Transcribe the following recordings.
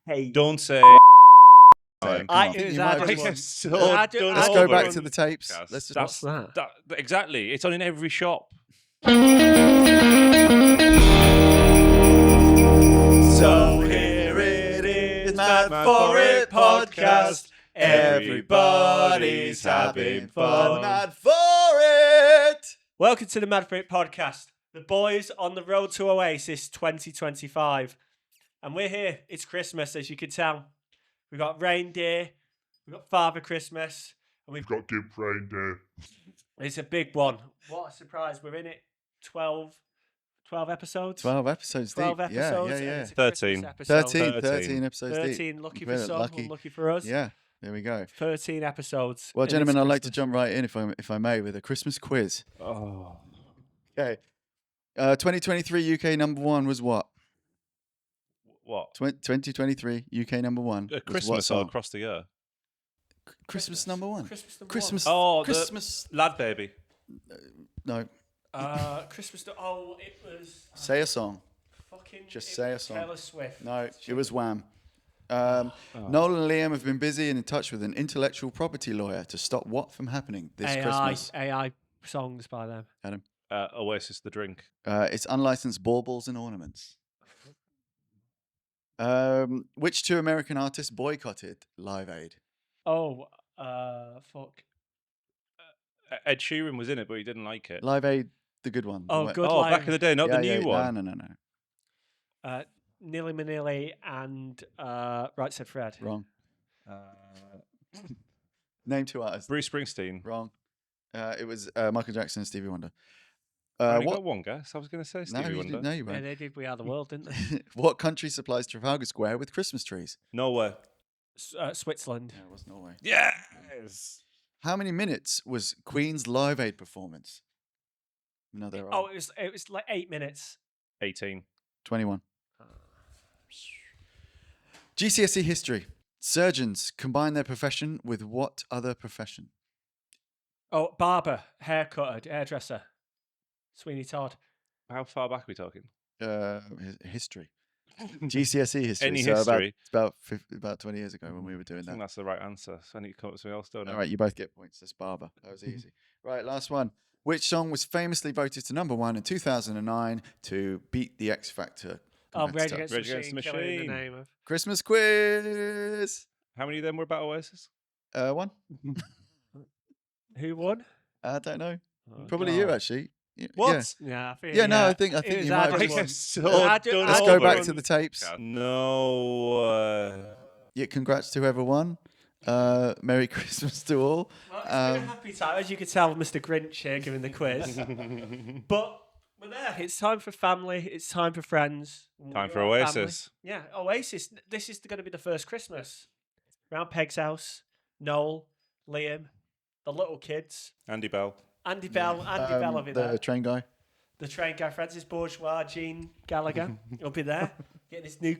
hate. Don't say. Let's go back to the tapes. Let's just. What's that? Exactly. It's on in every shop. So here it is, Mad For It podcast. Everybody's having fun. Mad For It. Welcome to the Mad For It podcast. The boys on the road to Oasis 2025. And we're here. It's Christmas, as you can tell. We've got reindeer. We've got Father Christmas. And we've got Gimp Reindeer. It's a big one. What a surprise. We're in it 12 episodes. 12 episodes 12 deep. episodes. Yeah. It's a 13. Christmas episode. 13 episodes 13, deep. lucky for some, unlucky for us. Yeah, there we go. 13 episodes. Well, and gentlemen, it's I'd like to Christmas. jump right in, if I may, with a Christmas quiz. Oh. Okay. 2023 UK number one was what? What? 2023 UK number one. was what Christmas all song? across the year. Christmas number one. Christmas number Christmas. Oh, Christmas. Lad Baby. No. Christmas. It was. Say a song. Fucking. Just it say a was song. Taylor Swift. No, it was Wham. Noel and Liam have been busy and in touch with an intellectual property lawyer to stop what from happening this Christmas. AI songs by them. Adam. Oasis, the drink. It's unlicensed baubles and ornaments. Which two American artists boycotted Live Aid? Oh, fuck. Ed Sheeran was in it, but he didn't like it. Live Aid, the good one. Oh, The good. Oh, Live. back in the day, not the new one. No. Nilly Manilly and Right Said Fred. Wrong. Name two artists. Bruce Springsteen. Wrong. It was Michael Jackson and Stevie Wonder. I only got one guess. I was going to say No, Stevie you Wonder. didn't. No, you Yeah, weren't. they did We Are the World, didn't they? What country supplies Trafalgar Square with Christmas trees? Norway. Switzerland. Yeah, it was Norway. Yes. How many minutes was Queen's Live Aid performance? No, they're wrong. Oh, it was like 8 minutes. 18. 21. GCSE history. Surgeons combine their profession with what other profession? Oh, barber, haircutter, hairdresser. Sweeney Todd. How far back are we talking? History. GCSE history. Any so history. About 20 years ago when we were doing I think that. that's the right answer. So I need to come up with something else, don't I? All right, you both get points. That's barber. That was easy. Right, last one. Which song was famously voted to number one in 2009 to beat the X Factor? Oh, Rage competitor? Against the Machine. Killing in the name of. Christmas quiz. How many of them were about Oasis? One. Who won? I don't know. Oh, Probably God. you actually. What? Yeah, I think. Yeah, no, I think It was you might Adam have won. won. So Let's done Let's over. go back to the tapes. No. Yeah, congrats to whoever won. Merry Christmas to all. Well, it's been a happy time, as you can tell, Mr. Grinch here giving the quiz. But we're there. It's time for family. It's time for friends. Time for We're all family. Oasis. Yeah, Oasis. This is going to be the first Christmas. Round Peg's house, Noel, Liam, the little kids, Andy Bell. Andy Bell will be there. The train guy. The train guy, Francis Bourgeois, Gene Gallagher, will be there, getting his new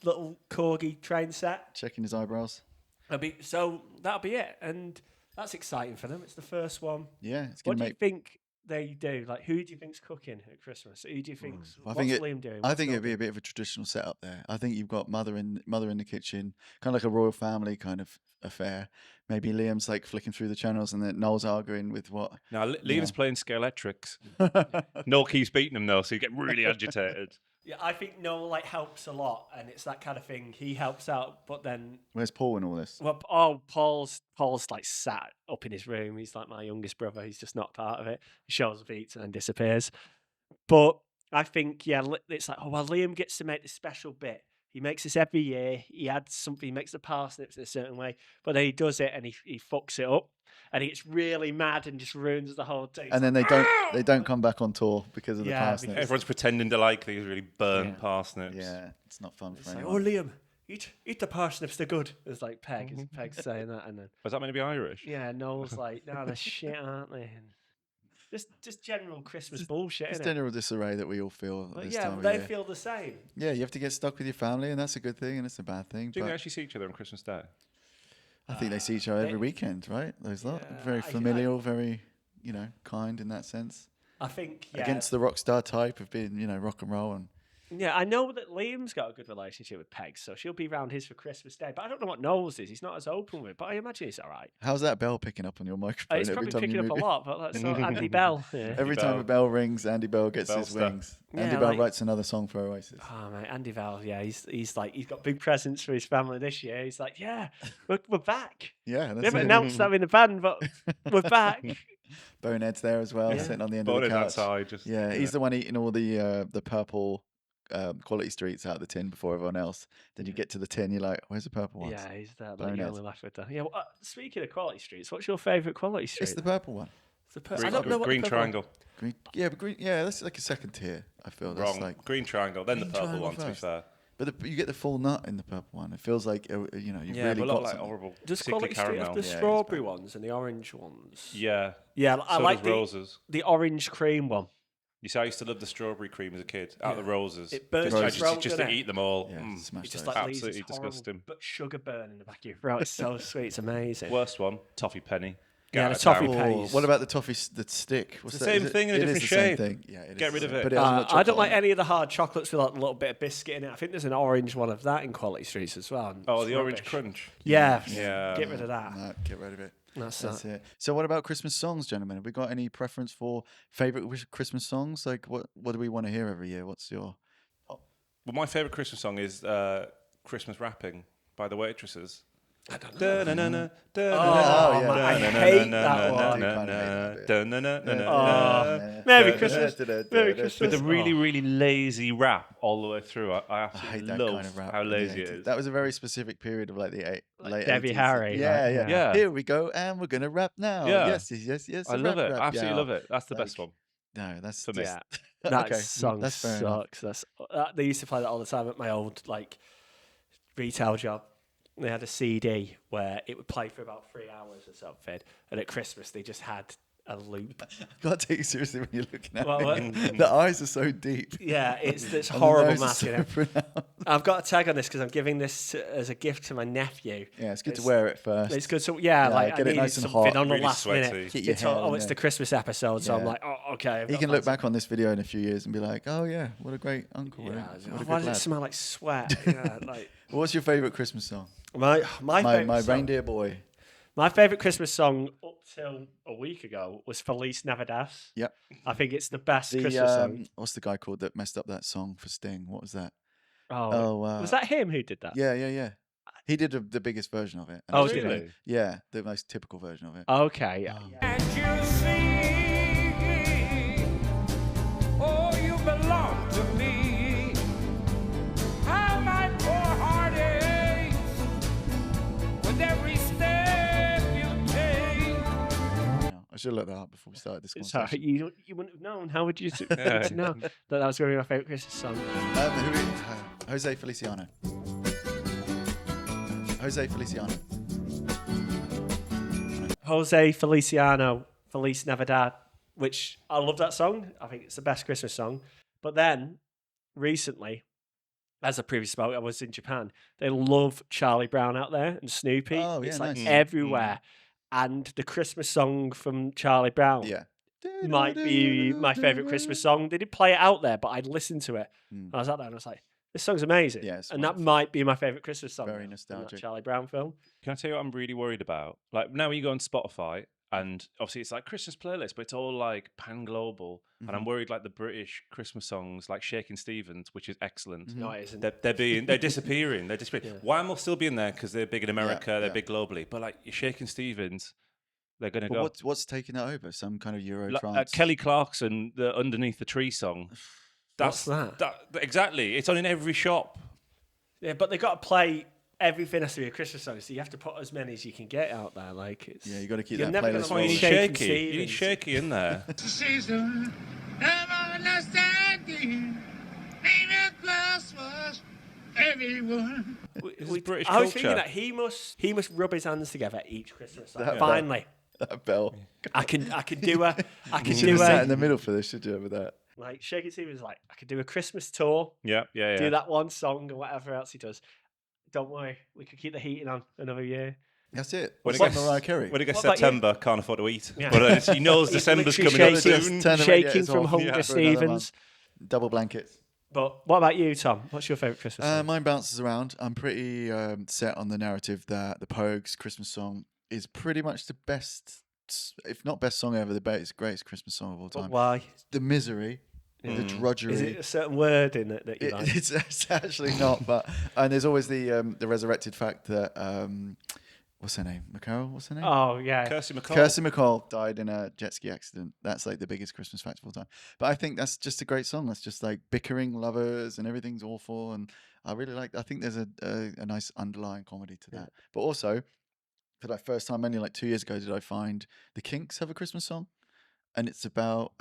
little corgi train set. Checking his eyebrows. So that'll be it, and that's exciting for them. It's the first one. Yeah, it's What gonna do you think they do? Like, who do you think's cooking at Christmas? Who do you think's? I What's think Liam doing? I What's think Noel it'd be a doing? bit of a traditional setup there. I think you've got mother in the kitchen, kind of like a royal family kind of affair. Maybe Liam's like flicking through the channels, and then Noel's arguing with what. Now, Liam's playing Scalextrics. Noel keeps beating him, though, so you get really agitated. Yeah, I think Noel helps a lot, and it's that kind of thing. He helps out, but then Where's Paul in all this? Paul's like sat up in his room. He's like my youngest brother. He's just not part of it. He shows up, eats, and then disappears. But I think it's like, oh well, Liam gets to make this special bit. He makes this every year. He adds something. He makes the parsnips in a certain way, but then he does it and he fucks it up, and he gets really mad and just ruins the whole thing. And then they don't come back on tour because of the parsnips. Everyone's pretending to like these really burnt parsnips. Yeah, it's not fun It's for like, anyone. oh Liam, eat the parsnips. They're good. It's like Peg's saying that, and then Was that meant to be Irish? yeah, Noel's like, no, they're shit, aren't they? And just general Christmas bullshit. It's innit? general disarray that we all feel at But this yeah, time of they year. feel the same. Yeah, you have to get stuck with your family, and that's a good thing, and it's a bad thing. Do you think But they actually see each other on Christmas Day? I think they see each other every weekend, right? Those lot. Yeah, Very I- familial, very, kind in that sense. I think Against the rock star type of being, rock and roll and Yeah, I know that Liam's got a good relationship with Peg, so she'll be round his for Christmas Day. But I don't know what Noel's is. He's not as open with it, but I imagine it's all right. How's that bell picking up on your microphone He's every probably time picking you up move a it? lot, but that's not Andy Bell. Yeah. Every time a bell rings, Andy Bell gets his Bellster. wings. Yeah, Andy Bell like- writes another song for Oasis. Oh mate, Andy Bell, yeah, he's got big presents for his family this year. He's like, yeah, we're back. Yeah, We that's haven't it. announced that in the band, but we're back. Bonehead's there as well, Yeah. sitting on the end of Bone the is couch. outside. Just, Yeah, he's the one eating all the purple quality streets out of the tin before everyone else. Then you get to the tin, you're like, where's the purple ones? Yeah, he's there. Like, Bonehead. you're only left with that. Yeah. Well, speaking of quality streets, what's your favourite quality street? It's the purple one. It's the Green, I don't know what green the purple- triangle. Green, yeah, but green. Yeah, that's like a second tier. I feel that's Wrong. like. Green triangle, then the Green purple triangle one, to be first. fair. But you get the full nut in the purple one. It feels like you've Yeah, really but a got lot like something. horrible. Does sickly quality street have caramel. the Yeah, it is strawberry bad. ones and the orange ones? Yeah. Yeah, So I like does the roses. orange cream one. You see, I used to love the strawberry cream as a kid. Out the roses. It burns your just, throat, just doesn't to it? eat them all. Yeah, Mm. smash It just those. like leaves Absolutely this horrible disgusting. but sugar burn in the back of your throat. It's so sweet. It's amazing. Worst one, toffee penny. Get Yeah, out the of toffee town. penny. Oh, Paste. what about the toffee, the stick? What's the that? same Is it- thing in a it is different the same shape. thing. Yeah, it is Get the rid of same. it. But it hasn't got I chocolate don't like on it. any of the hard chocolates with like a little bit of biscuit in it. I think there's an orange one of that in Quality Streets as well. and Oh, it's the orange rubbish. crunch. Yeah, Yeah. get rid of that. No, get rid of it. That's That's that. it. So, what about Christmas songs, gentlemen? Have we got any preference for favorite Christmas songs? Like, what do we want to hear every year? What's your? Well, my favourite Christmas song is Christmas Rapping by the Waitresses. I don't know. Oh, yeah. I hate that one. Merry Christmas. Merry Christmas. With a really, really lazy rap all the way through. I I absolutely hate that love kind of rap. how in the lazy it 80s. is. That was a very specific period of like the late Debbie 80s. Harry, Yeah, like, yeah, yeah. Here we go, and we're gonna rap now. Yeah. Yes. I a love rap, it. rap, Absolutely yeah. love it. That's the best Like, one. No, that's For me. just- Yeah, that okay, song that's fair enough. sucks. They used to play that all the time at my old like retail job. They had a CD where it would play for about 3 hours or something, and at Christmas they just had a loop. I can't take you seriously when you're looking at Well, me. The eyes are so deep. Yeah, it's and the horrible nose is so masking. pronounced. I've got a tag on this because I'm giving this as a gift to my nephew. Yeah, it's good to wear it first. It's good. So yeah, like get I it needed nice and something hot, on the really last sweaty. minute. Get your It's all- hair oh, in it's there. the Christmas episode, so I'm Yeah. like, oh, okay. I've He got can look fancy- back on this video in a few years and be like, "Oh yeah, what a great uncle! Yeah, right? What a why good does it lad." smell like sweat? Yeah, like What's your favorite Christmas song? my favorite My song, reindeer boy. My favorite Christmas song up till a week ago was Feliz Navidad. Yep. I think it's the best The Christmas song. what's the guy called that messed up that song for Sting? What was that? Oh, was that him who did that? Yeah. He did the biggest version of it. And Oh, it's did he? really- Yeah, the most typical version of it. Okay. Oh. And you see, oh, you belong to me. How my poor heart aches with every step you take. Yeah, I should have looked that up before we started this Sorry, conversation. you wouldn't have known. How would you to know that was going to be my favorite Christmas song? Jose Feliciano. Jose Feliciano. Jose Feliciano, Feliz Navidad, which I love that song. I think it's the best Christmas song. But then, recently, as I previously spoke, I was in Japan. They love Charlie Brown out there and Snoopy. Oh, yeah, it's like nice. everywhere. And the Christmas song from Charlie Brown Yeah. might be my favourite Christmas song. They did play it out there, but I'd listened to it. Mm. I was out there and I was like, this song's amazing. Yeah, it's and that wonderful. might be my favourite Christmas song. Very now, from that nostalgic. Charlie Brown film. Can I tell you what I'm really worried about? Like now you go on Spotify and obviously it's like Christmas playlist, but it's all like pan global. And Mm-hmm. I'm worried like the British Christmas songs, like Shakin' Stevens, which is excellent. Mm-hmm. No, it isn't. They're disappearing. They're disappearing. Yeah. Why will still be in there? Because they're big in America, they're yeah. big globally. But like Shakin' Stevens, they're gonna But go. what's taking that over? Some kind of Euro Like, trance? Kelly Clarkson, the Underneath the Tree song. What's that? Exactly. It's on in every shop. Yeah, but they got to play everything has to be a Christmas song, so you have to put as many as you can get out there. Like, it's Yeah, you got to keep you're that never playlist gonna You find need rolling. Shakin' shaky. You need Stevens. shaky in there. Season of understanding, maybe Christmas, everyone. This is British I was thinking culture. that he must rub his hands together each Christmas. Like, That- finally, That bell. I can do a You should have sat in the middle for this, should you? With that. like Shakin' Stevens. Like I could do a Christmas tour, Yeah. do that one song or whatever else he does. Don't worry, we could keep the heating on another year. That's it. When What's it like gets- Mariah Carey? When it gets What about you? September, can't afford to eat. Yeah. But he knows He's December's literally coming up shaking. soon. Turn the Shaking radiators from off Hunger Yeah. for another Stevens. month. Double blankets. But what about you, Tom? What's your favourite Christmas song? Mine bounces around. I'm pretty set on the narrative that the Pogues' Christmas song is pretty much the best, if not best song ever, the greatest Christmas song of all But time. why? The misery, the drudgery. Is it a certain word in it that you like? It's actually not, but and there's always the resurrected fact that what's her name? What's her name? Oh, yeah. Kirsty McCall. Kirsty McCall died in a jet ski accident. That's like the biggest Christmas fact of all time. But I think that's just a great song. That's just like bickering lovers and everything's awful. And I really like. I think there's a nice underlying comedy to that. But also, for that first time, only like 2 years ago, did I find the Kinks have a Christmas song, and it's about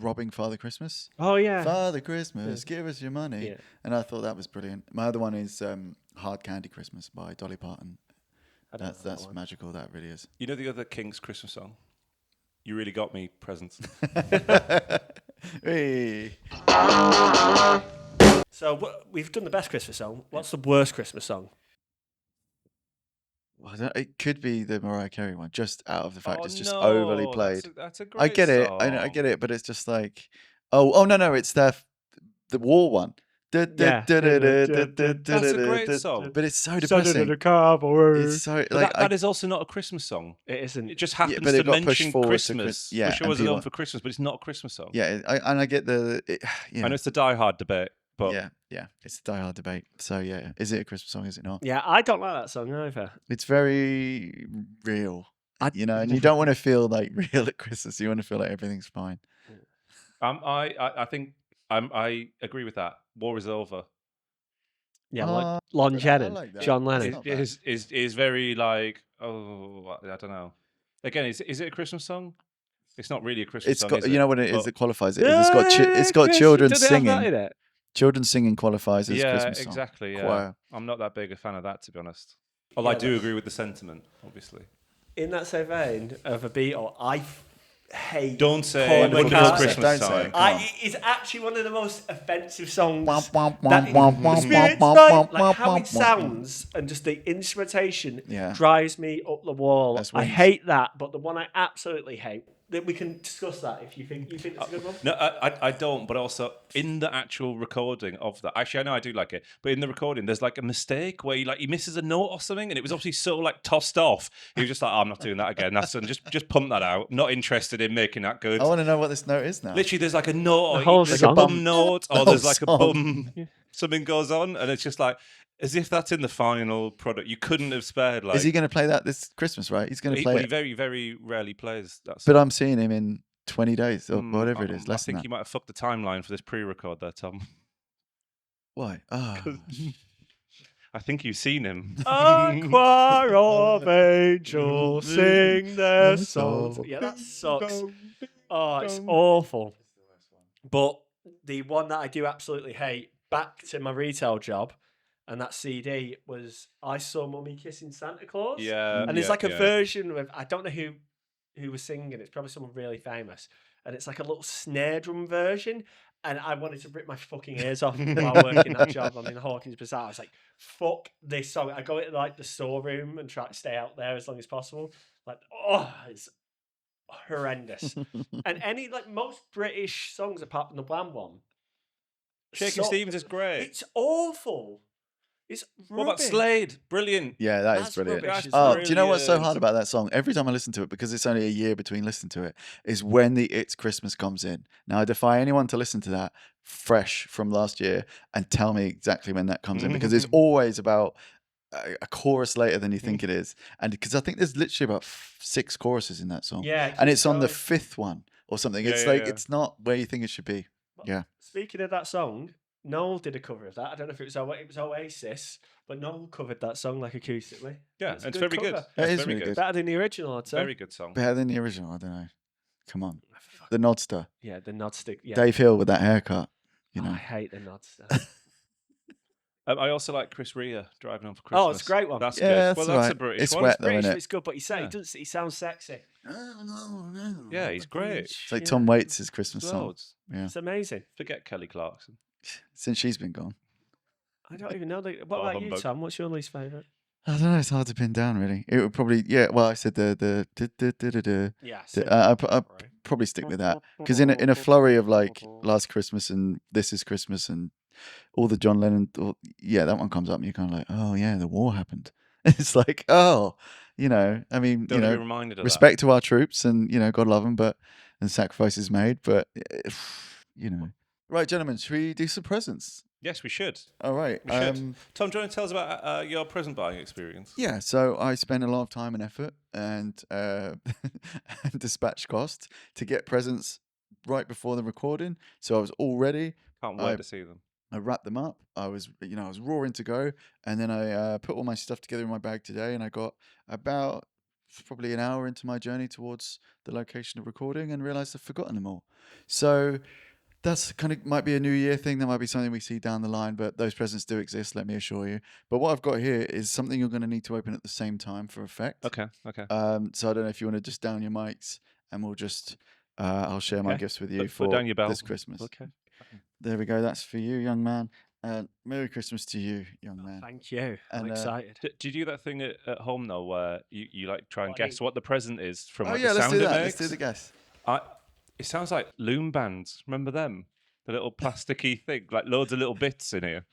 robbing Father Christmas. Oh, yeah. Father Christmas, give us your money. Yeah. And I thought that was brilliant. My other one is Hard Candy Christmas by Dolly Parton. That's magical. That really is. You know the other King's Christmas song? You really got me, presents. Hey. So we've done the best Christmas song. What's the worst Christmas song? Well, it could be the Mariah Carey one, just out of the fact it's just no, overly played. That's a great I get it. I song. get it, but it's just like, oh no, it's the war one. Yeah. That's a great song. But it's so depressing. It's so But like that is also not a Christmas song. It isn't. It just happens but it to got pushed mention forward to Christmas. yeah, Wish I and wasn't people- on for Christmas, but it's not a Christmas song. yeah, I get I know it's the Die Hard debate, but yeah, it's a die-hard debate. So yeah, is it a Christmas song? Is it not? Yeah, I don't like that song either. It's very real, I- and you don't want to feel like real at Christmas. You want to feel like everything's fine. I think I agree with that. War is over. Yeah, Uh, like Lon I Jennon, like that. John It's Lennon. not bad. Is very like, oh, I don't know. Again, is it a Christmas song? It's not really a Christmas It's song. got, is you it? know what it is But- that qualifies it? It's got children Does it have that singing. in it? Children singing qualifies as Yeah, Christmas song. exactly. Yeah, Choir. I'm not that big a fan of that, to be honest. Although I Yeah, do agree with the sentiment, obviously. In that same vein of a Beatle, I hate. Don't say Paul Wonderful McCartney. Christmas Don't say Time. it. Come on. It's actually one of the most offensive songs. Womp, womp, that womp, womp, Spirit's womp, Night, womp, like how womp, it womp. sounds and just the instrumentation Yeah. drives me up the wall. That's I wings. hate that, but the one I absolutely hate. That we can discuss that if you think it's a good one. No, I don't. But also in the actual recording of that, actually, I know I do like it. But in the recording, there's like a mistake where he misses a note or something, and it was obviously so like tossed off. He was just like, oh, I'm not doing that again. That's just pump that out. Not interested in making that good. I want to know what this note is now. Literally, there's like a note, The or whole there's song. a bum note, or The there's whole like a song. bum. Something goes on, and it's just like as if that's in the final product. You couldn't have spared. Like, Is he going to play that this Christmas? Right, he's going to play he it. very, very rarely plays that. But song. I'm seeing him in 20 days or whatever it is. I Less than think that. you might have fucked the timeline for this pre-record there, Tom. Why? Oh. I think you've seen him. A choir of angels sing their songs. Yeah, that sucks. Oh, it's awful. But the one that I do absolutely hate, back to my retail job, and that CD was I Saw Mummy Kissing Santa Claus. Yeah, And there's yeah, like a yeah. version of, I don't know who was singing it. It's probably someone really famous. And it's like a little snare drum version. And I wanted to rip my fucking ears off while working that job. I'm in Hawkins Bazaar. I was like, fuck this song. I go into like the storeroom and try to stay out there as long as possible. Like, oh, it's horrendous. And any, like most British songs apart from the Wham one. Shakin' Stevens is great. It's awful. It's What about rubbish. Slade? Brilliant. Yeah, that is That's brilliant. rubbish, That's Oh, do you know what's so brilliant. hard about that song? Every time I listen to it, because it's only a year between listening to it, is when the It's Christmas comes in. Now, I defy anyone to listen to that fresh from last year and tell me exactly when that comes in, because it's always about a chorus later than you think it is. And because I think there's literally about 6 choruses in that song. Yeah. it And keeps it's on the going. 5th one or something. Yeah, It's yeah, like, yeah. it's not where you think it should be. Yeah. Speaking of that song, Noel did a cover of that. I don't know if it was Oasis, but Noel covered that song like acoustically. Yeah, It's a it's good very good. cover. It It's is very really good. Better than the original, I'd say. Very good song. Better than the original. I don't know. Come on. The Nodster. Yeah, the nod stick. Yeah. Dave Hill with that haircut. You Oh, know. I hate the nod stuff. I also like Chris Rea, Driving Home for Christmas. Oh, it's a great one. That's Yeah, good. that's Well, all that's a right. British It's one. wet though, British, isn't but it? it's good, but he sounds sexy. Yeah, he's great. It's like Tom Waits' Christmas song. Loads. Yeah. It's amazing. Forget Kelly Clarkson. Since she's been gone. I don't even know. What Oh, about you, humbug. Tom? What's your least favourite? I don't know. It's hard to pin down, really. It would probably, yeah. Well, I said the Yeah. I probably stick with that because in a flurry of like Last Christmas and This Is Christmas and all the John Lennon, that one comes up and you're kind of like, oh yeah, the war happened. It's like, oh, I mean, Don't be reminded of respect to our troops and God love them, and sacrifices made, but right, gentlemen, should we do some presents? Yes, we should. All right. We should. Tom, do you want to tell us about your present buying experience? Yeah, so I spent a lot of time and effort and and dispatch cost to get presents right before the recording. So I was all ready. Can't wait to see them. I wrapped them up. I was roaring to go, and then I put all my stuff together in my bag today, and I got about probably an hour into my journey towards the location of recording and realized I've forgotten them all. So that's kind of might be a New Year thing. That might be something we see down the line, but those presents do exist, let me assure you. But what I've got here is something you're going to need to open at the same time for effect. Okay. So I don't know if you want to just down your mics, and we'll just I'll share my gifts with you for down your belt. this Christmas. Okay. There we go. That's for you, young man. Merry Christmas to you, young man. Thank you. I'm excited. Do you do that thing at home though, where you like try and guess what the present is from Oh like, yeah, the let's sound do it that. makes? Let's do the guess. It sounds like loom bands. Remember them? The little plasticky thing, like loads of little bits in here.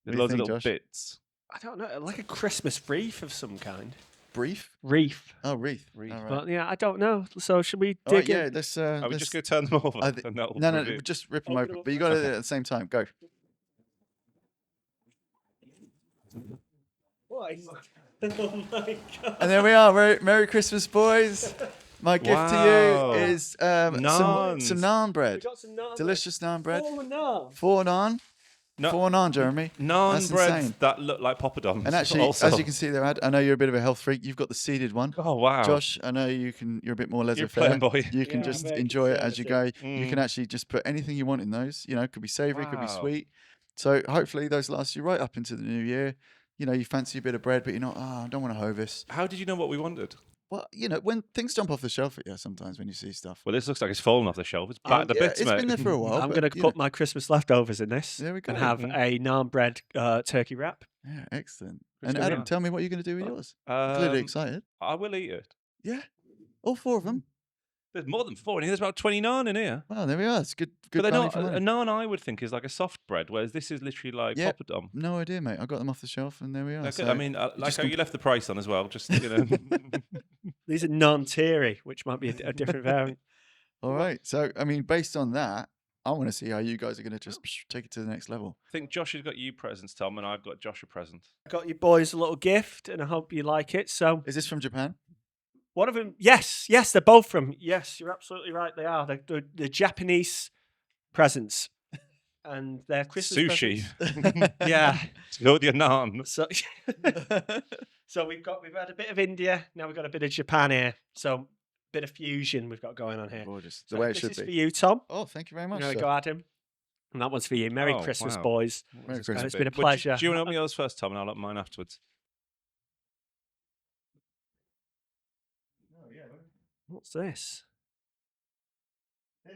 What do you Loads think, of little Josh? bits. I don't know, like a Christmas wreath of some kind. Brief? Wreath. Oh, wreath. Wreath. All right. But yeah, I don't know. So should we All right, dig in? yeah, let's. Are we just going to turn them over? And that'll No, reveal- just rip them Open open. them up. But you got to do it at the same time. Go. What? Oh my God. And there we are. Merry Christmas, boys. My gift to Wow. you is Naans. some naan We bread. got some naan. Delicious naan bread. Oh no. 4 naan. No- 4 naan, Jeremy. Naan That's bread insane. that look like poppadoms. And actually, also. as you can see there, I know you're a bit of a health freak. You've got the seeded one. Oh wow, Josh, I know you're a bit more you're laissez-faire. playing boy. You can Yeah, just very enjoy it as you go. conservative. You can actually just put anything you want in those. It could be savoury, could be Wow. sweet. So hopefully those last you right up into the new year. You fancy a bit of bread, but you're not, I don't want to Hovis. How did you know what we wanted? Well, when things jump off the shelf at you sometimes when you see stuff. Well, this looks like it's fallen off the shelf. It's back to Yeah, bits, it's mate. been there for a while. I'm but, going to you put know. my Christmas leftovers in this There we go. and have a naan bread turkey wrap. Yeah, excellent. Let's And go Adam, now. tell me what you're going to do with yours. You're clearly Um, excited. I will eat it. Yeah. All 4 of them. There's more than 4 in here. There's about 20 naan in here. Well, there we are. It's good But they're value not. for money. A naan I would think is like a soft bread, whereas this is literally like Yeah. poppadom. No idea, mate. I got them off the shelf and there we are. Okay, So I mean, like just how you left the price on as well. Just These are naan-teary, which might be a different variant. all right. So, I mean, based on that, I want to see how you guys are going to just take it to the next level. I think Josh has got you presents, Tom, and I've got Josh a present. I got you boys a little gift, and I hope you like it. So Is this from Japan? one of them, yes, they're both from. Yes, you're absolutely right. They are. They're Japanese presents, and they're Christmas Sushi. presents. Yeah. To go with your naan. So we've had a bit of India. Now we've got a bit of Japan here. So a bit of fusion we've got going on here. Gorgeous. So The way it this should is for be. you, Tom. Oh, thank you very much. There we sir. go, Adam. And that one's for you. Merry Oh, Christmas, wow. boys. Merry It's Christmas. it's been a But pleasure. Do you want to open yours first, Tom, and I'll open mine afterwards? What's this? Hey.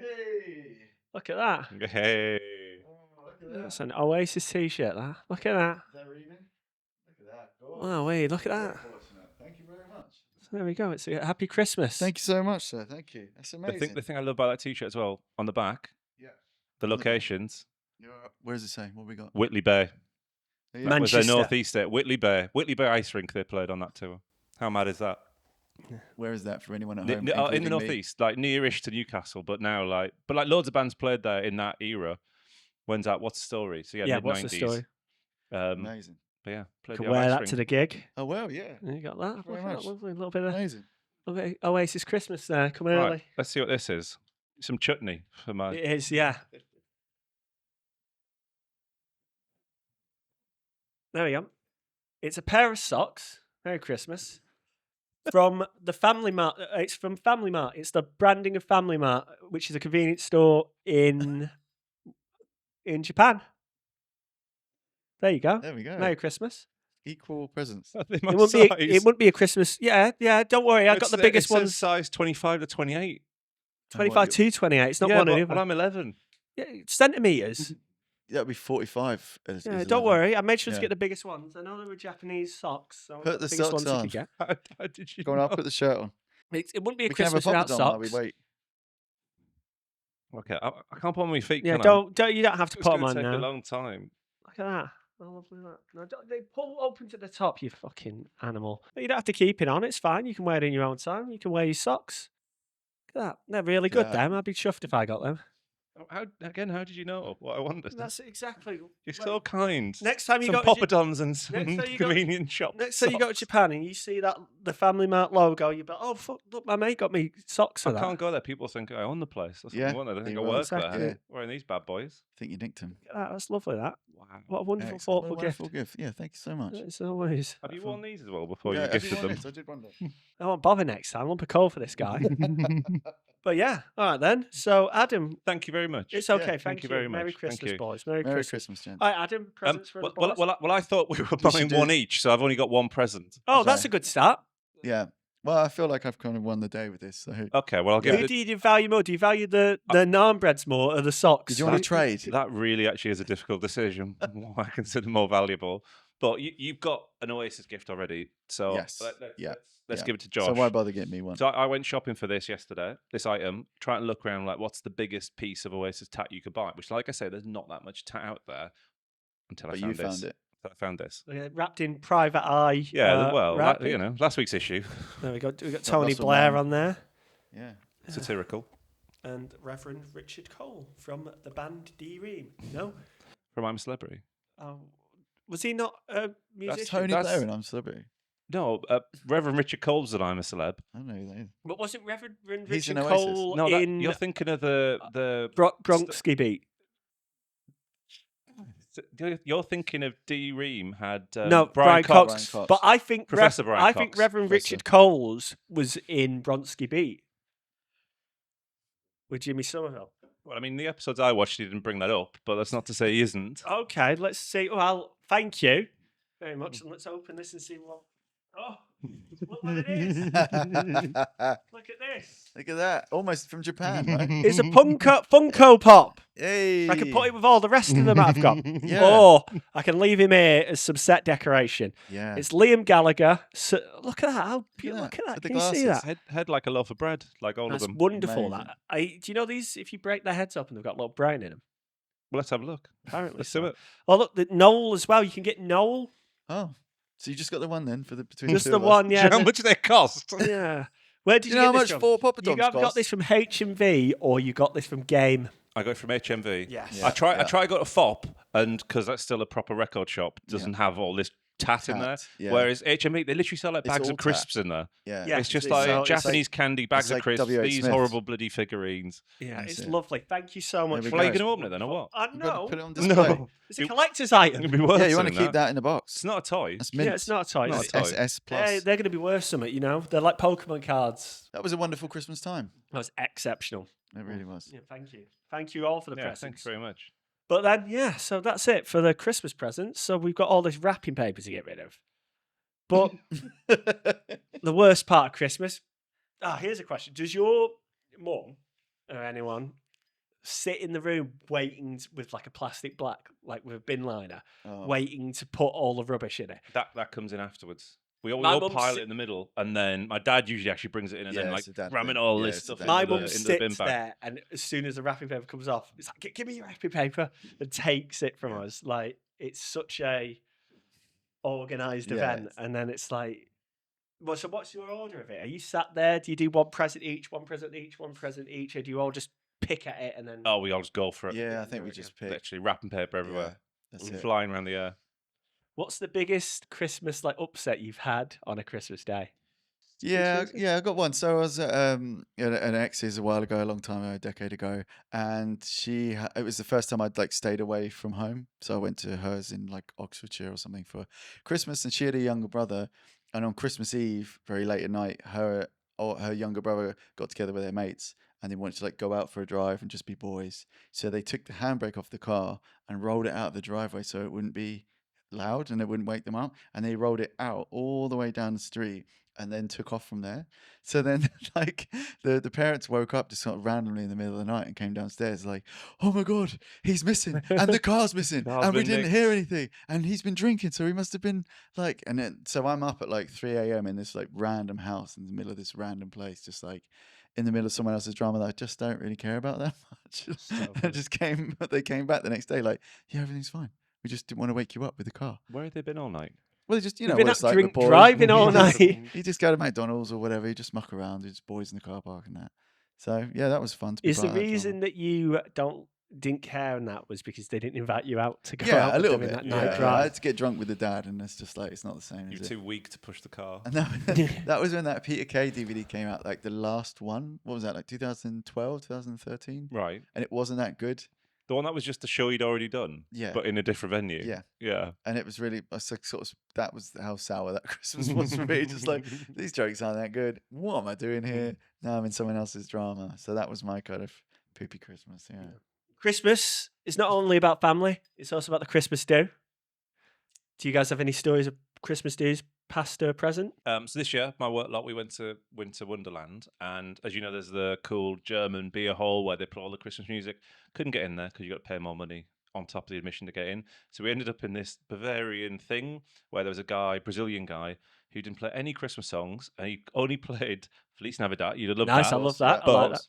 Look at that. Hey. Oh, look at that. That's an Oasis t-shirt, that. Look at that. Is that reading? Look at that. Gorgeous. Oh, wait, look at Very that. fortunate. Thank you very much. So there we go. It's a happy Christmas. Thank you so much, sir. Thank you. That's amazing. The thing I love about that t-shirt as well, on the back, Yeah. the locations, Where does it say? What we got? Whitley Bay. There you Man- go. Was their Manchester. northeast there. Whitley Bay ice rink they played on that tour. How mad is that? Where is that for anyone at Ne- home? ne- in the including me? northeast, like nearish to Newcastle, but now like loads of bands played there in that era. When's that? What's the story? So Yeah, mid-90s. what's the story? Amazing. But yeah, played Can the wear ice that rink. to the gig. Oh well, yeah. And you got that. Thank you very Look at that much. lovely little bit of Amazing. Oasis Christmas there. Come Right, early. let's see what this is. Some chutney for my. It is, yeah. There we go. It's a pair of socks. Merry Christmas. From the Family Mart. It's from Family Mart. It's the branding of Family Mart, which is a convenience store in Japan. There you go. There we go. Merry Christmas. Equal presents. I think It my wouldn't be. It size- wouldn't be a Christmas. Yeah. Don't worry. I got It's- the biggest it says ones. size 25 to 28. 25 to 28. It's not yeah, one or but, the but other. I'm 11. Yeah, centimeters. That'd be 45. Yeah, is don't 11. worry. I made sure to Yeah. get the biggest ones. I know there were Japanese socks. So I Put got the biggest socks ones on. you could get. How did you Go on, I'll know? put the shirt on. It wouldn't be a We can have a Christmas without poppadom while we socks. wait. Okay, I can't put on my feet. Yeah, can I? you don't have to It's put them going to on take a now. long time. Look at that. How lovely that. No, they pull open to the top, you fucking animal. You don't have to keep it on. It's fine. You can wear it in your own time. You can wear your socks. Look at that. They're really good, Yeah. them. I'd be chuffed if I got them. How did you know what I wanted? That's exactly. You're so kind. Next time you Some go to poppadoms and some next time you go to- convenient shop. Next time you go to socks. Japan and you see the Family Mart logo, you'll be like, oh, fuck, look, my mate got me socks for I that. can't go there. People think I own the place. That's Yeah, what I want. They think you I will. work Exactly. there. Yeah. Wearing these bad boys. I think you nicked him. Look at that. That's lovely, that. Wow. What a wonderful, Excellent. What a thoughtful wonderful gift. gift. Yeah, thank you so much. It's always. Have you worn these as well before Yeah, you have you gifted worn them? this? I did wonder. I won't bother next time. I'll be cold for this guy. But yeah, all right then. So, Adam, Thank you very much. it's okay. Yeah, thank you very Merry much. Thank Christmas, you. boys. Merry Merry Christmas. Christmas, Jen. All right, Adam, presents for the boys. Well, I thought we were should buying do- one each, so I've only got one present. Oh, that's a good start. Yeah. Well, I feel like I've kind of won the day with this. So, Okay, well I'll give Who it. do you value more? Do you value the naan breads more or the socks? did you want to trade? That really actually is a difficult decision. What I consider more valuable. But you've got an Oasis gift already, so Yes. Yeah. let's Yeah. give it to Josh. So why bother getting me one? So I went shopping for this yesterday, this item, trying to look around like what's the biggest piece of Oasis tat you could buy, which like I say, there's not that much tat out there until But I you found this. found it. I found this. Wrapped in private eye. Yeah, well, wrapping. last week's issue, There we got Tony Russell Blair Brand. on there. Yeah. satirical, And Reverend Richard Cole from the band D-Ream. No? from I'm a Celebrity. Oh, was he not a musician? That's Tony That's- Blair and I'm Celebrity. No, Reverend Richard Cole's that I'm a Celeb. I don't know who that is. But wasn't Reverend He's in Richard Oasis. Cole No, in you're thinking of the Bronxy Beat? You're thinking of D. Ream had No, Brian Brian Cox. Cox. Brian Cox. But I think Professor Brian I think Cox. Reverend Professor. Richard Cole's was in Bronxy Beat with Jimmy Somerville. Well, I mean, the episodes I watched, he didn't bring that up, but that's not to say he isn't. Okay, let's see. Well, thank you very much, and let's open this and see what. Oh, look what it is! Look at this. Look at that. Almost from Japan, right? It's a Funko Pop. Hey. I can put it with all the rest of them I've got. Yeah. Or I can leave him here as some set decoration. Yeah. It's Liam Gallagher. So, look at that. How beautiful. that, Look at that. with the Can you see that? glasses. Head like a loaf of bread, like all That's of them. wonderful. Amazing. That. Do you know these? If you break their heads open, they've got a little brain in them. Well, let's have a look. Apparently, Let's so. do it. Oh, look, the Noel as well. You can get Noel. Oh. So you just got the one then for the between Just the the two of us? one, yeah. How much they cost? Yeah. Where did Do you you know get how this much from? 4 poppadoms You have got cost? this from HMV or you got this from Game? I got it from HMV. Yes. Yeah. I try to go to FOP, and because that's still a proper record shop, doesn't have all this tat in there. Tat, yeah. Whereas HMV, they literally sell like It's bags all of crisps in there. Yeah. Yeah. It's just it's like so- it's Japanese candy bags it's of like crisps. W.H. These Smith. horrible bloody figurines. Yeah, That's it's it. lovely. Thank you so much. There we Well, are you go. going to open it then, or what? I You've got know. to put it on display. No, It's a collector's item. it'd be worse. Yeah, you want to than keep that in a box. It's not a toy. That's mint. Yeah, it's not a toy. Not It's- a toy. SS plus. They're going to be worth something, you know? They're like Pokemon cards. That was a wonderful Christmas time. That was exceptional. It really was. Yeah, thank you. Thank you all for the Yeah, presents. thanks very much. But then, yeah, so that's it for the Christmas presents. So we've got all this wrapping paper to get rid of. But the worst part of Christmas. Here's a question. Does your mum or anyone sit in the room waiting with like a plastic black, like with a bin liner, Oh. waiting to put all the rubbish in it? That comes in afterwards. We all, My we all mum pile sit- it in the middle, and then my dad usually actually brings it in and Yeah, then it's like a dad ramming thing. all Yeah, this it's a stuff dad My into mum the bin sits bag. there, and as soon as the wrapping paper comes off, it's like, "Give me your wrapping paper," and takes it from us. Like it's such a organised Yeah, event, it's- and then it's like, well, so what's your order of it? Are you sat there? Do you do one present each, one present each, one present each, or do you all just pick at it and then? Oh, we all just go for it. Yeah, I think There we we go. just picked. Literally wrapping paper Yeah, everywhere, that's it. flying around the air. What's the biggest Christmas like upset you've had on a Christmas day? Yeah, choose it? yeah, I got one. So I was at an ex's a while ago, a long time ago, a decade ago, and it was the first time I'd like stayed away from home. So I went to hers in like Oxfordshire or something for Christmas, and she had a younger brother. And on Christmas Eve, very late at night, her younger brother got together with their mates, and they wanted to like go out for a drive and just be boys. So they took the handbrake off the car and rolled it out of the driveway so it wouldn't be loud and it wouldn't wake them up. And they rolled it out all the way down the street and then took off from there. So then like the parents woke up just sort of randomly in the middle of the night and came downstairs like, oh my God, he's missing and the car's missing Car's and we been didn't hear nicked." anything and he's been drinking, so he must have been like, and then so I'm up at like 3 a.m. in this like random house in the middle of this random place, just like, in the middle of someone else's drama that I just don't really care about that much. They came back the next day like, yeah, everything's fine. We just didn't want to wake you up with the car. Where have they been all night? Well, they just, You've what been it's out like with drink boys. driving all You just- night. You just go to McDonald's or whatever. You just muck around. There's boys in the car park and that. So yeah, that was fun to be Is the part of that drama. reason that you didn't care and that was because they didn't invite you out to go Yeah, out a with little them in bit. that night Yeah, I drive? had to get drunk with the dad, and it's just like it's not the same. You're Is it? too weak to push the car. And that was when that Peter Kay DVD came out, like the last one. What was that, like 2012, 2013? Right. And it wasn't that good. The one that was just the show you'd already done, Yeah. but in a different venue. Yeah. Yeah. And it was really, I was like, that was how sour that Christmas was for me. Just like, these jokes aren't that good. What am I doing here? Now I'm in someone else's drama. So that was my kind of poopy Christmas. Yeah. Christmas is not only about family, it's also about the Christmas do. Do you guys have any stories of Christmas do's, past or present? So this year, my work lot, we went to Winter Wonderland, and as you know, there's the cool German beer hall where they play all the Christmas music. Couldn't get in there because you got to pay more money on top of the admission to get in. So we ended up in this Bavarian thing where there was a Brazilian guy, who didn't play any Christmas songs, and he only played Feliz Navidad. You'd have loved Nice, that. I love that. I But like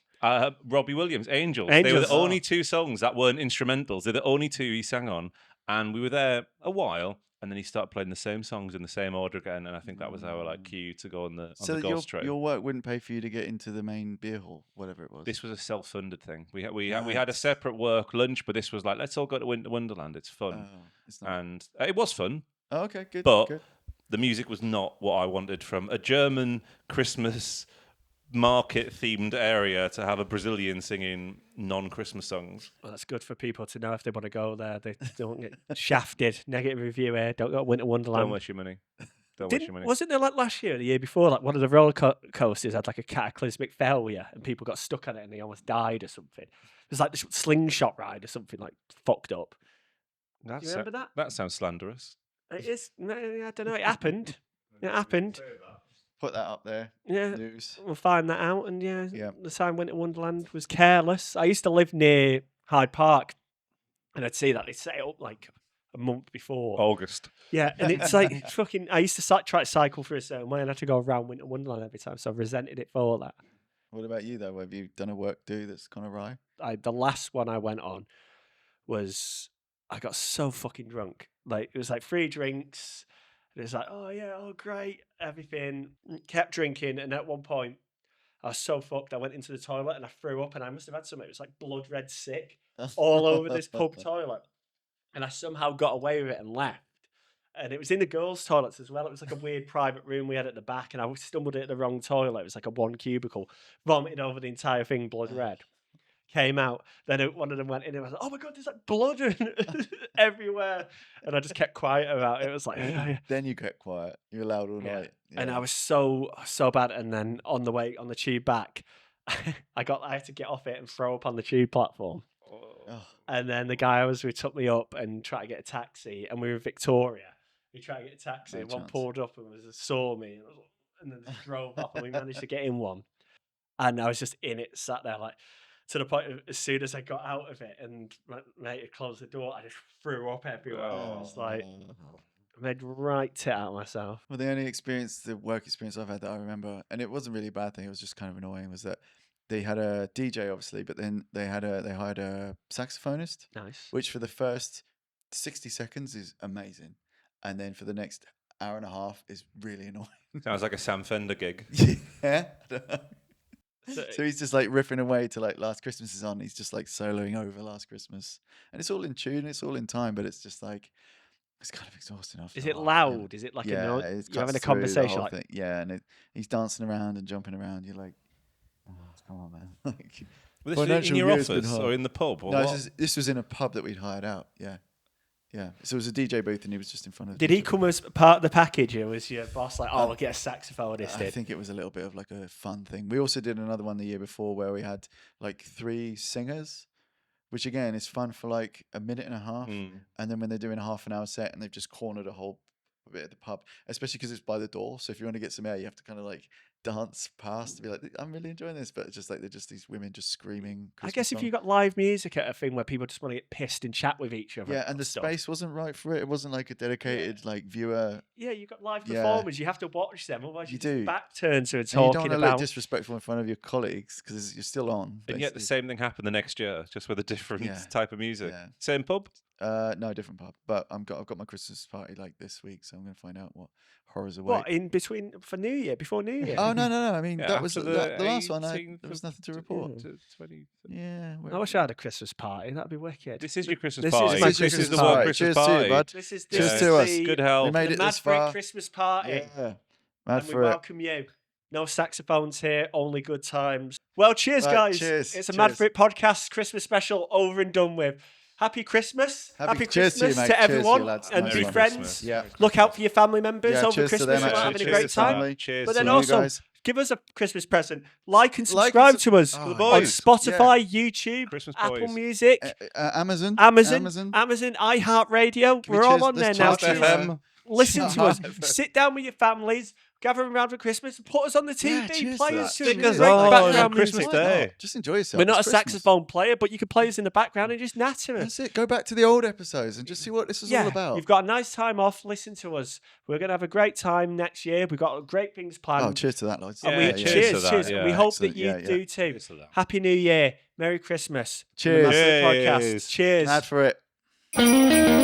that. Robbie Williams, Angels. They were Angels. the only two songs that weren't instrumentals. They're the only two he sang on, and we were there a while. And then he started playing the same songs in the same order again, and I think that was our cue to go on the So Ghost Train. your work wouldn't pay for you to get into the main beer hall, whatever it was. This was a self-funded thing. We had a separate work lunch, but this was like, let's all go to Winter Wonderland. It's fun, It's not. and it was fun. Oh, okay, good. But good. the music was not what I wanted from a German Christmas market-themed area to have a Brazilian singing non-Christmas songs. Well, that's good for people to know if they want to go there. They don't get shafted. Negative review here. Don't go to Winter Wonderland. Don't waste your money. Don't waste your money. Wasn't there like last year or the year before, like one of the roller coasters had like a cataclysmic failure and people got stuck on it and they almost died or something? It was like this slingshot ride or something like fucked up. Do you remember that? That sounds slanderous. It is. I don't know. It happened. It happened. Put that up there. Yeah. News. We'll find that out. And Yeah. the sign Winter Wonderland was careless. I used to live near Hyde Park and I'd see that they set it up like a month before. August. Yeah, and it's like fucking. I used to try to cycle through a certain way, and I had to go around Winter Wonderland every time, so I resented it for that. What about you though? Have you done a work do that's gone awry? The last one I went on was I got so fucking drunk. Like it was like 3 drinks. And it's like, oh yeah, oh great, everything. Kept drinking, and at one point I was so fucked. I went into the toilet and I threw up, and I must have had something. It was like blood red sick all over this pub toilet. And I somehow got away with it and left. And it was in the girls' toilets as well. It was like a weird private room we had at the back, and I stumbled into the wrong toilet. It was like a 1 cubicle, vomited over the entire thing, blood red. Came out, then one of them went in and I was like, oh my God, there's like blood everywhere. And I just kept quiet about it. It was like, Then you kept quiet. You're loud all night. And I was so bad. And then on the tube back, I had to get off it and throw up on the tube platform. Oh. And then the guy I was with took me up and tried to get a taxi, and we were in Victoria. We tried to get a taxi, No and one chance. pulled up and saw me, and then just drove off, and we managed to get in one. And I was just in it, sat there like, to the point of, as soon as I got out of it and my mate had closed the door, I just threw up everywhere. I was like, I made right tit out of myself. Well, the only the work experience I've had that I remember, and it wasn't really a bad thing, it was just kind of annoying, was that they had a DJ obviously, but then they hired a saxophonist, Nice. which for the first 60 seconds is amazing, and then for the next hour and a half is really annoying. Sounds like a Sam Fender gig. Yeah. So he's just like riffing away to like Last Christmas is on. He's just like soloing over Last Christmas, and it's all in tune, it's all in time, but it's just like it's kind of exhausting after. Is a it while, loud? Is it like yeah, you're having a conversation? Like, yeah, and he's dancing around and jumping around. You're like, oh, come on, man. Like, Was this in financial your year's been office hard. or in the pub? Or no, what? this was in a pub that we'd hired out. Yeah. Yeah. So it was a DJ booth, and he was just in front of. did he come as part of the package, or was your boss like, oh, we'll get a saxophonist I in? think it was a little bit of like a fun thing. We also did another one the year before where we had like 3 singers, which again is fun for like a minute and a half. And then when they're doing a half an hour set and they've just cornered a whole bit of the pub, especially because it's by the door. So if you want to get some air, you have to kind of like dance past to be like, I'm really enjoying this, but it's just like they're just these women just screaming. I Christmas guess if songs. you got live music at a thing where people just want to get pissed and chat with each other. Yeah, and the stuff. space wasn't right for it. It wasn't like a dedicated like viewer. Yeah, you got live Yeah. performers. You have to watch them, otherwise You you do. back turns to And you don't talking want to look about. disrespectful in front of your colleagues because you're still on. And yet the basically. same thing happened the next year, just with a different Yeah. type of music. Yeah. Same pub? No, different pub. But I've got my Christmas party like this week, so I'm going to find out what horrors await. What in between for New Year, before New Year? Oh no! I mean, Yeah, that was after the last one. 18th There was of nothing to report. 20. Yeah. I wish I had a Christmas party. That'd be wicked. This is your Christmas This is party. my This Christmas is the party. work Christmas Cheers to you, party. bud. This is Cheers this to is us. the, Good health. We made the it Mad this for It far. Christmas party. Yeah. Mad And we for it. welcome you. No saxophones here, only good times. Well, cheers, Right, guys. cheers, It's a Mad cheers. for It podcast Christmas special over and done with. Happy Christmas. Happy- cheers Christmas to you, mate. to Cheers to you, everyone lads. and Nice to one. friends. Christmas. Yeah. Look out for your family members Yeah, over cheers to Christmas. them, We're actually. having a Cheers great to time. family. Cheers But to then you also, guys. give us a Christmas present. Like and Like and subscribe sub- to us Oh, on boys. Spotify, YouTube, Christmas Apple boys. Music, Amazon. Amazon, iHeartRadio. Can we We're all cheers- on there cheers now. to Chart Cheers. FM. Listen to us. Cheers. Sit down with your families. Gather around for Christmas and put us on the Yeah, TV. cheers Play to us that. some Stick great us on background Christmas music. Day. Why not? Just enjoy yourself. We're not a It's Christmas. saxophone player, but you can play us in the background and just natter us. That's it. Go back to the old episodes and just see what this is all about. You've got a nice time off. Listen to us. We're going to have a great time next year. We've got great things planned. Oh, cheers to that, lads. And Yeah, we, cheers cheers, to that, cheers. yeah. We hope Excellent. that you Yeah, yeah. do too. Cheers to that. Happy New Year. Merry Christmas. Cheers. From the Mad for It Cheers. Podcast. Cheers. Mad for it.